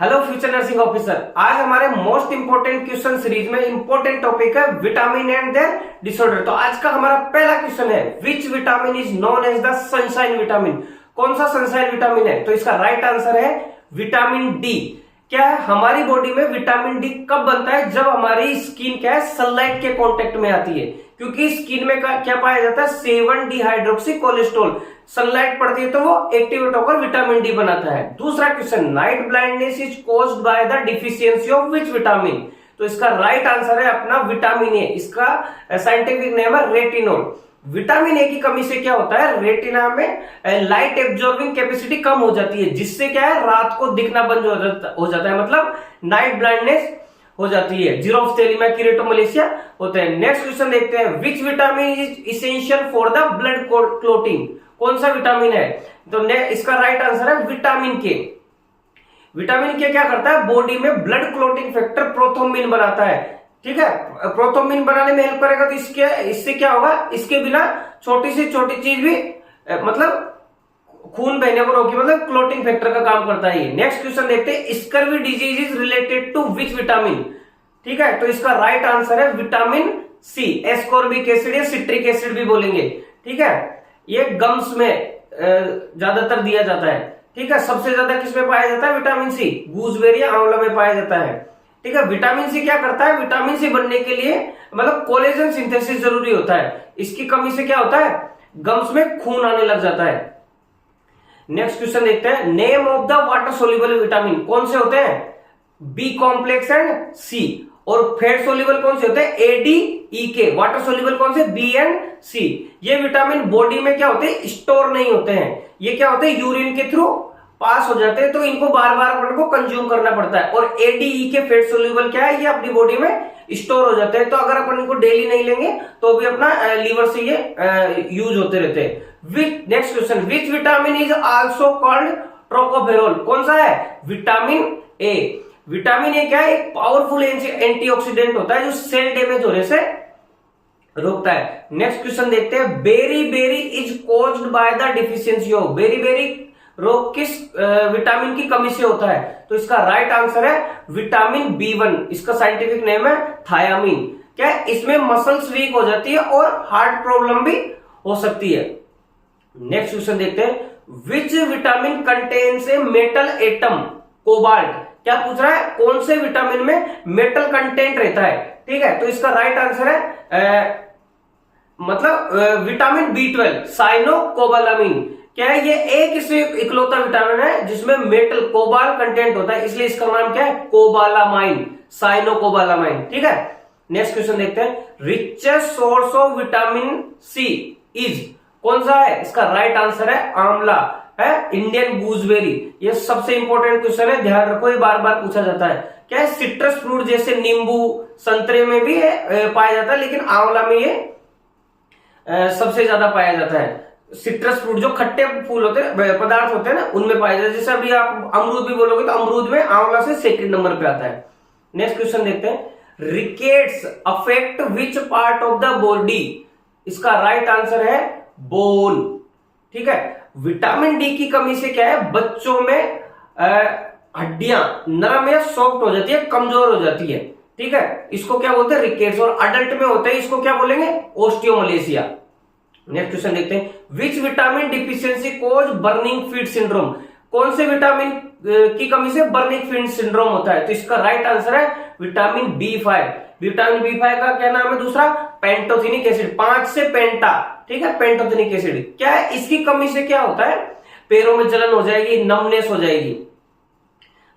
Hello future nursing officer. आज हमारे most important question series में इंपोर्टेंट टॉपिक है विटामिन एंड देयर डिसऑर्डर। तो आज का हमारा पहला क्वेश्चन है, which vitamin is known as the sunshine vitamin. कौन सा सनशाइन विटामिन है? तो इसका राइट आंसर है विटामिन डी। क्या है, हमारी बॉडी में विटामिन डी कब बनता है? जब हमारी स्किन क्या है, सनलाइट के कांटेक्ट में आती है, क्योंकि स्किन में क्या पाया जाता है, 7 डिहाइड्रोक्सी कोलेस्ट्रॉल। सनलाइट पड़ती है तो वो एक्टिवेट होकर विटामिन डी बनाता है। दूसरा question, night blindness is caused by the deficiency of which vitamin. तो इसका राइट आंसर है अपना विटामिन ए। इसका साइंटिफिक नेम है रेटिनोल। विटामिन ए की कमी से क्या होता है, रेटिना में लाइट एब्जॉर्बिंग कैपेसिटी कम हो जाती है, जिससे क्या है, रात को दिखना बंद हो जाता है, मतलब नाइट ब्लाइंडनेस हो जाती है। जीरोफ्थेल्मिया, कीरेटोमलेशिया होते हैं। नेक्स्ट क्वेश्चन देखते हैं, which vitamin is essential for the blood clotting. कौन सा विटामिन है? तो इसका राइट आंसर है विटामिन के। विटामिन के क्या करता है, बॉडी में ब्लड क्लोटिंग फैक्टर प्रोथ्रोम्बिन बनाता है। ठीक है, प्रोथ्रोम्बिन बनाने में हेल्प करेगा। तो इससे क्या होगा, इसके बिना छोटी से छोटी चीज भी मतलब खून बहने को रोकी, मतलब क्लोटिंग फैक्टर का काम करता है ये। नेक्स्ट क्वेश्चन देखते हैं, scurvy disease is related to which vitamin. ठीक है, तो इसका राइट आंसर है विटामिन सी। एस्कॉर्बिक एसिड या सिट्रिक एसिड भी बोलेंगे। ठीक है, ये गम्स में ज्यादातर दिया जाता है। ठीक है, सबसे ज्यादा किसमें पाया जाता है? विटामिन सी, गूसबेरी या आंवला में पाया जाता है। ठीक है, विटामिन सी क्या करता है, विटामिन सी बनने के लिए मतलब कोलेजन सिंथेसिस जरूरी होता है। इसकी कमी से क्या होता है, गम्स में खून आने लग जाता है। नेक्स्ट क्वेश्चन देखते हैं, name of the water soluble vitamin. कौन से होते हैं? बी कॉम्प्लेक्स एंड सी। और फैट सोल्यूबल कौन से होते हैं? ए, डी, ई, के। वाटर सोल्यूबल कौन से? बी एंड सी। ये विटामिन बॉडी में क्या होते हैं, स्टोर नहीं होते हैं। ये क्या होते हैं, यूरिन के थ्रू पास हो जाते हैं, तो इनको बार बार अपन को कंज्यूम करना पड़ता है। और ए, डी, ई के फैट सोल्यूबल क्या है, ये अपनी बॉडी में स्टोर हो जाते हैं। तो अगर अपन इनको डेली नहीं लेंगे तो भी अपना लीवर से ये यूज होते रहते हैं। Next question, which vitamin is also called tocopherol. कौन सा है? Vitamin A. विटामिन ए क्या है, एक पावरफुल एंटीऑक्सीडेंट होता है जो सेल डैमेज होने से रोकता है। नेक्स्ट क्वेश्चन देखते हैं, beriberi is caused by the deficiency of. Beriberi रोग किस विटामिन की कमी से होता है? तो इसका राइट आंसर है विटामिन बी1। इसका साइंटिफिक नेम है थायामीन। क्या है, इसमें मसल्स वीक हो जाती है और हार्ट प्रॉब्लम भी हो सकती है। नेक्स्ट क्वेश्चन देखते हैं, which vitamin contains a metal atom cobalt. क्या पूछ रहा है, कौन से विटामिन में मेटल कंटेंट रहता है? ठीक है, तो इसका राइट आंसर है मतलब विटामिन बी12 साइनोकोबालामीन। क्या है, ये एक से इकलौता विटामिन है जिसमें मेटल कोबाल कंटेंट होता है, इसलिए इसका नाम क्या है, कोबालामाइन, साइनोकोबालामाइन। ठीक है, नेक्स्ट क्वेश्चन देखते हैं, richest source of vitamin C is. कौन सा है? इसका राइट आंसर है आंवला है, इंडियन गूसबेरी। ये सबसे इंपॉर्टेंट क्वेश्चन है, ध्यान रखो, ये बार बार पूछा जाता है। क्या है, सिट्रस फ्रूट जैसे नींबू, संतरे में भी पाया जाता है, लेकिन आंवला में ये सबसे ज्यादा पाया जाता है। सिट्रस फ्रूट जो खट्टे फूल होते हैं, पदार्थ होते हैं ना, उनमें पाया जाता है। जैसे अभी आप अमरूद भी बोलोगे तो अमरूद में आंवला से सेकंड नंबर पे आता है। नेक्स्ट क्वेश्चन देखते हैं, rickets affect which part of the body. इसका राइट आंसर है बोन। ठीक है, विटामिन डी की कमी से क्या है, बच्चों में हड्डियां नरम या सॉफ्ट हो जाती है, कमजोर हो जाती है। ठीक है, इसको क्या बोलते हैं, रिकेट्स। और अडल्ट में होते हैं, इसको क्या बोलेंगे, ओस्टियोमलेशिया। नेक्स्ट क्वेश्चन देखते हैं, which vitamin deficiency cause burning feet syndrome. कौन से विटामिन की कमी से बर्निंग फीट सिंड्रोम होता है? तो इसका राइट आंसर है विटामिन बी5। विटामिन बी5 का क्या नाम है दूसरा? Pantothenic acid. 5 से पेंटा। ठीक है, पेंटोथेनिक एसिड। क्या है, इसकी कमी से क्या होता है, पैरों में जलन हो जाएगी, नमनेस हो जाएगी।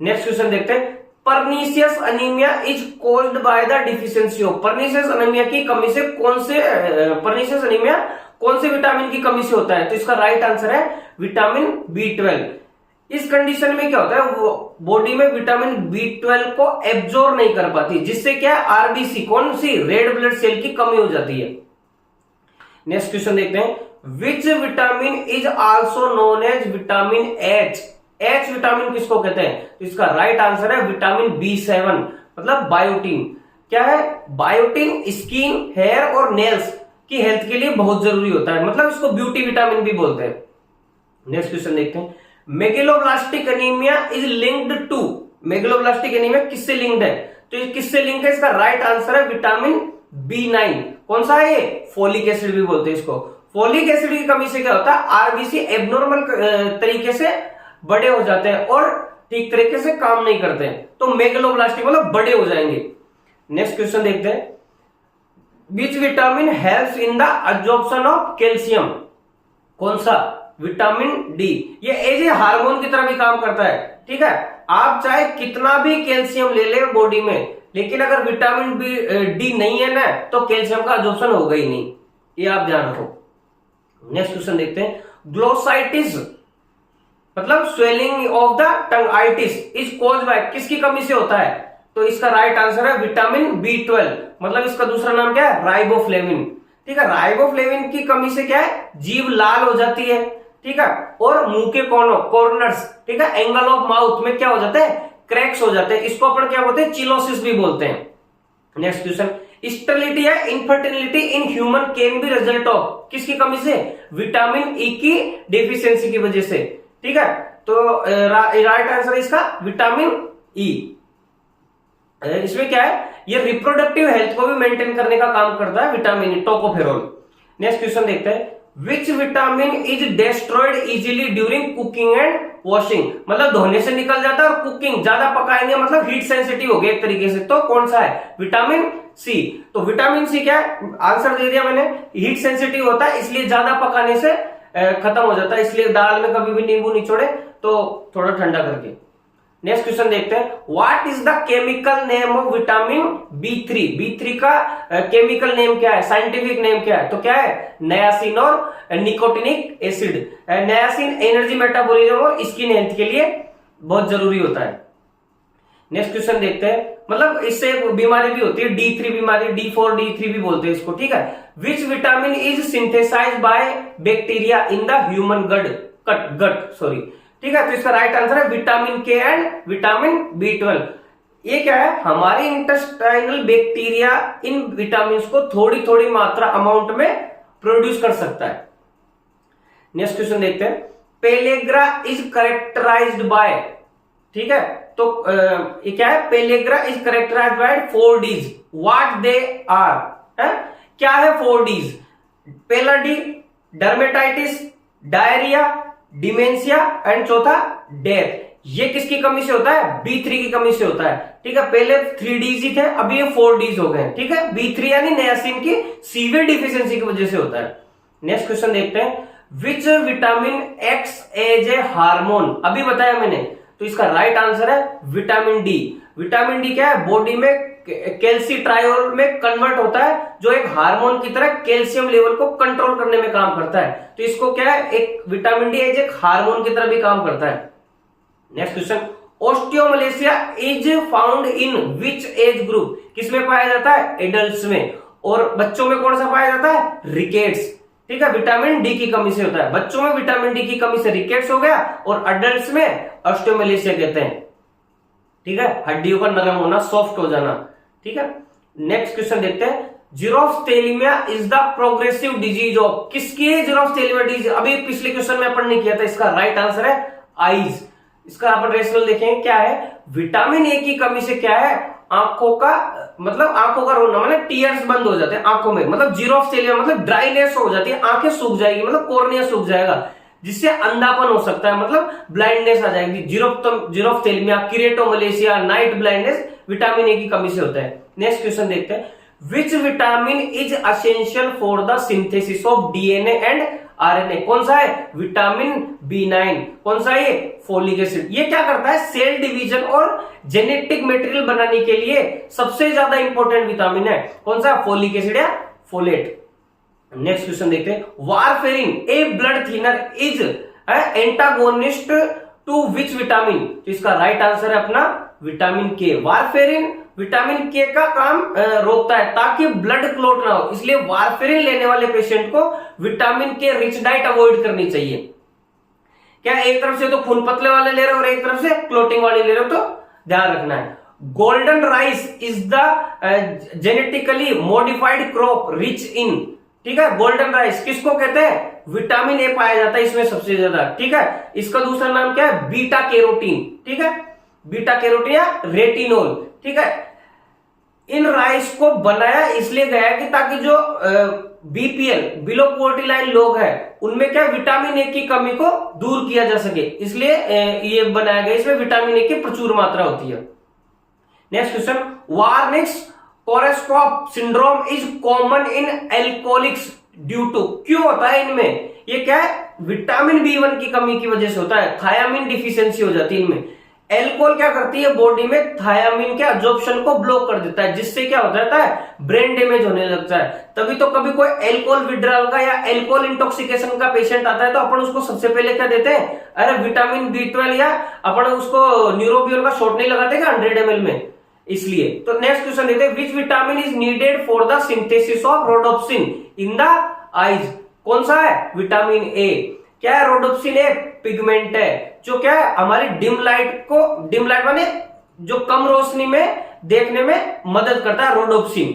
नेक्स्ट क्वेश्चन देखते हैं, pernicious anaemia is caused by the deficiency of. Pernicious anaemia की कमी से पर्नीशियस अनीमिया कौन से विटामिन की कमी से होता है? तो इसका राइट आंसर है विटामिन बी12। इस कंडीशन में क्या होता है, वो बॉडी में विटामिन बी12 को एब्जॉर्ब नहीं कर पाती, जिससे क्या है, आरबीसी, कौन सी, रेड ब्लड सेल की कमी हो जाती है। नेक्स्ट क्वेश्चन देखते हैं, which vitamin is also known as vitamin H. H vitamin किसको कहते हैं? तो इसका राइट आंसर है विटामिन बी7, मतलब बायोटिन। क्या है, बायोटिन स्किन, हेयर और नेल्स की हेल्थ के लिए बहुत जरूरी होता है, मतलब इसको ब्यूटी विटामिन भी बोलते हैं। नेक्स्ट क्वेश्चन देखते हैं, megaloblastic anaemia is linked to megaloblastic anaemia किससे लिंक्ड है? तो ये किससे लिंक है? इसका राइट आंसर है विटामिन B9। कौन सा है ये? फोलिक एसिड भी बोलते हैं इसको। फोलिक एसिड की कमी से क्या होता है? आरबीसी एबनॉर्मल तरीके से बड़े हो जाते हैं और ठीक तरीके से काम नहीं करते हैं, तो मेगलोब्लास्टिक मतलब बड़े हो जाएंगे। नेक्स्ट क्वेश्चन देखते हैं, which vitamin helps in the absorption of calcium? कौन सा? Vitamin D. ये एज ए हार्मोन की तरह भी काम करता है, ठीक है। आप चाहे कितना भी कैल्शियम ले ले बॉडी में, लेकिन अगर विटामिन डी नहीं है ना, तो कैल्शियम का एब्जॉर्प्शन होगा ही नहीं, ये आप ध्यान रखो। नेक्स्ट क्वेश्चन देखते हैं, ग्लोसाइटिस मतलब swelling of the tongue it is caused by, किसकी कमी से होता है? तो इसका राइट आंसर है विटामिन B12, मतलब इसका दूसरा नाम क्या है? राइबोफ्लेविन, ठीक है। राइबोफ्लेविन की कमी से क्या है? जीभ लाल हो जाती है, ठीक है, और मुंह के कॉर्नर्स, ठीक है, एंगल ऑफ माउथ में क्या हो जाता है? क्रैक्स हो जाते हैं। इसको अपन क्या बोलते हैं? चिलोसिस भी बोलते हैं। नेक्स्ट क्वेश्चन, स्टेरिलिटी या infertility in human can be result of, किसकी कमी से? विटामिन ई की डेफिशिएंसी की वजह से, ठीक है। तो राइट आंसर है इसका विटामिन ई। इसमें क्या है? ये रिप्रोडक्टिव हेल्थ को भी मेंटेन करने का काम करता है vitamin E, tocopherol. Next question देखते हैं, which vitamin is destroyed easily during cooking and washing? मतलब धोने से निकल जाता है और कुकिंग ज्यादा पकाएंगे मतलब हीट सेंसिटिव हो गया एक तरीके से, तो कौन सा है? Vitamin C. तो विटामिन सी क्या है? आंसर दे दिया मैंने, हीट सेंसिटिव होता है इसलिए ज्यादा पकाने से खत्म हो जाता है, इसलिए दाल में कभी भी नींबू निचोड़े तो थोड़ा ठंडा करके। नेक्स्ट क्वेश्चन देखते हैं, what is the chemical name of vitamin B3? B3 का केमिकल नेम क्या है? साइंटिफिक नेम क्या है? तो क्या है? नायासिन और निकोटिनिक एसिड। नायासिन एनर्जी मेटाबॉलिज्म और स्किन हेल्थ के लिए बहुत जरूरी होता है। नेक्स्ट क्वेश्चन देखते हैं, मतलब इससे बीमारी भी होती है, D3 बीमारी, D4 D3 भी बोलते हैं इसको, ठीक है। Which vitamin is synthesised by bacteria in the human gut, sorry, ठीक है। तो इसका राइट आंसर है vitamin K and vitamin B12। ये क्या है? हमारे इंटेस्टाइनल बैक्टीरिया इन विटामिन को थोड़ी थोड़ी मात्रा अमाउंट में प्रोड्यूस कर सकता है। नेक्स्ट क्वेश्चन देखते हैं, पेलेग्रा इज करेक्टराइज्ड बाय, ठीक है। तो ये क्या है? Pellagra is characterised by 4 Ds, what they are, क्या है 4 Ds? पहला D dermatitis, diarrhoea, dementia and चौथा डेथ। ये किसकी कमी से होता है? B3 की कमी से होता है, ठीक है। पहले 3 Ds ही थे, अभी ये 4 Ds हो गए, ठीक है। B3 यानी नियासिन की सीवियर डिफिशियंसी की वजह से होता है। नेक्स्ट क्वेश्चन देखते हैं, which vitamin acts as a hormone? अभी बताया मैंने, तो इसका राइट आंसर है विटामिन डी। विटामिन डी क्या है? बॉडी में कैल्सिट्रायोल में कन्वर्ट होता है, जो एक हार्मोन की तरह कैल्शियम लेवल को कंट्रोल करने में काम करता है। तो इसको क्या है? एक विटामिन डी एज एक हार्मोन की तरह भी काम करता है। Next question, osteomalacia is found in which age group? किसमें पाया जाता है? एडल्ट्स में। और बच्चों में कौन सा पाया जाता है? रिकेट्स, ठीक है। विटामिन डी की कमी से होता है, बच्चों में विटामिन डी की कमी से रिकेट्स हो गया, और अडल्ट्स में ओस्टियोमलेशिया कहते हैं, ठीक है। हड्डियों का नरम होना, सॉफ्ट हो जाना, ठीक है। नेक्स्ट क्वेश्चन देखते हैं, xerophthalmia is the progressive disease of? किसकी है जीरोफ्थेलिमिया डिजीज? अभी पिछले क्वेश्चन में अपन ने किया था, इसका राइट आंसर है आईज। इसका अपन रेशनल देखेंगे क्या है? विटामिन ए की कमी से क्या है? आंखों का मतलब आंखों का रोना, मतलब टीयर्स बंद हो जाते हैं आंखों में, मतलब जीरोफ्थेलिमिया मतलब ड्राइनेस हो जाती है, आंखें सूख जाएगी, मतलब कॉर्निया सूख जाएगा, जिससे अंधापन हो सकता है, मतलब ब्लाइंडनेस आ जाएगी। जीरोफ्थेलिमिया, किरेटोमलेशिया, नाइट ब्लाइंडनेस विटामिन ए की कमी से होता है। नेक्स्ट क्वेश्चन देखते हैं, which vitamin is essential for the synthesis of DNA and RNA? कौन सा है? Vitamin B9। कौन सा है? Folic acid. ये क्या करता है? सेल डिवीजन और जेनेटिक मटेरियल बनाने के लिए सबसे ज्यादा इंपॉर्टेंट विटामिन है। कौन सा? फोलिक एसिड या फोलेट। नेक्स्ट क्वेश्चन देखते हैं, warfarin a blood thinner is antagonist to which vitamin? तो इसका राइट आंसर है अपना विटामिन के। वारफेरिन विटामिन के का काम रोकता है ताकि ब्लड क्लॉट ना हो, इसलिए वारफेरिन लेने वाले पेशेंट को विटामिन के रिच डाइट अवॉइड करनी चाहिए। क्या एक तरफ से तो खून पतले वाले ले रहे हो और एक तरफ से क्लोटिंग वाले ले रहे हो, तो ध्यान रखना है। Golden rice is the genetically modified crop rich in, ठीक है। गोल्डन राइस किसको कहते हैं? विटामिन ए पाया जाता है इसमें सबसे ज्यादा, ठीक है। इसका दूसरा नाम क्या है? बीटा कैरोटीन, ठीक है। बीटा कैरोटीन या रेटिनोल, ठीक है। इन राइस को बनाया इसलिए गया है कि ताकि जो बीपीएल बिलो पॉवर्टी लाइन लोग हैं उनमें क्या विटामिन ए की कमी को दूर किया जा सके, इसलिए ये बनाया गया। इसमें विटामिन ए की प्रचुर मात्रा होती है। Next question, Wernicke's Korsakoff syndrome is common in alcoholics due to, क्यों होता है इनमें? ये क्या है? विटामिन बी1 की कमी की वजह से होता है, थायामीन डिफिशियंसी हो जाती है इनमें। एल्कोहल क्या करती है? बॉडी में थायामीन के अब्जॉर्प्शन को ब्लॉक कर देता है, जिससे क्या हो जाता है? ब्रेन डैमेज होने लगता है। तभी तो कभी कोई एल्कोहल विड्रॉल का या एल्कोहल इंटॉक्सिकेशन का पेशेंट आता है तो अपन उसको सबसे पहले क्या देते हैं? अरे विटामिन B12 या अपन उसको न्यूरोबियोल का शॉट नहीं लगाते क्या 100 ml में, इसलिए। तो नेक्स्ट क्वेश्चन देते हैं, which vitamin is needed for the synthesis of rhodopsin in the eyes? कौन सा है? Vitamin A. क्या है? रोडोप्सिन एक पिगमेंट है जो क्या है? हमारी डिम लाइट माने जो कम रोशनी में देखने में मदद करता है, रोडोप्सिन।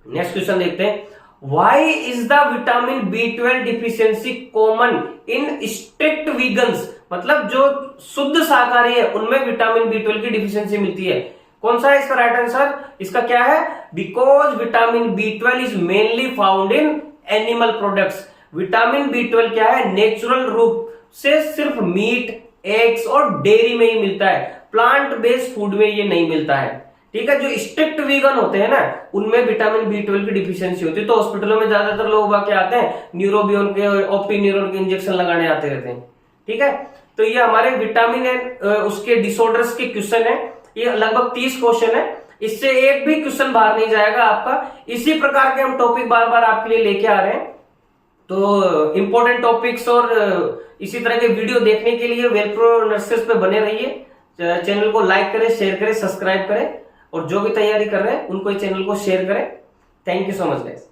नेक्स्ट क्वेश्चन देखते हैं, why is the vitamin B12 deficiency common in strict vegans? मतलब जो शुद्ध शाकाहारी है उनमें विटामिन B12 की डिफिशियंसी मिलती है। कौन सा है इसका राइट आंसर? इसका क्या है? Because vitamin B12 is mainly found in animal products. Vitamin B12 क्या है? नेचुरल रूप से सिर्फ मीट, एग्स और डेयरी में ही मिलता है, प्लांट बेस्ड फूड में ये नहीं मिलता है, ठीक है। जो स्ट्रिक्ट वीगन होते हैं ना उनमें विटामिन B12 की डिफिशियंसी होती है, तो हॉस्पिटलों में ज्यादातर लोग क्या आते हैं? न्यूरोबियोन के, ऑप्टिन्यूरोन के इंजेक्शन लगाने आते रहते हैं, ठीक है। तो ये हमारे विटामिन एंड उसके डिसऑर्डर्स के क्वेश्चन है। ये लगभग 30 क्वेश्चन है, इससे एक भी क्वेश्चन बाहर नहीं जाएगा आपका। इसी प्रकार के हम टॉपिक बार बार आपके लिए लेके आ रहे हैं। तो इंपॉर्टेंट टॉपिक्स और इसी तरह के वीडियो देखने के लिए वेलप्रो नर्सेस पे बने रहिए। चैनल को लाइक करें, शेयर करें, सब्सक्राइब करें, और जो भी तैयारी कर रहे हैं उनको इस चैनल को शेयर करें। Thank you so much guys.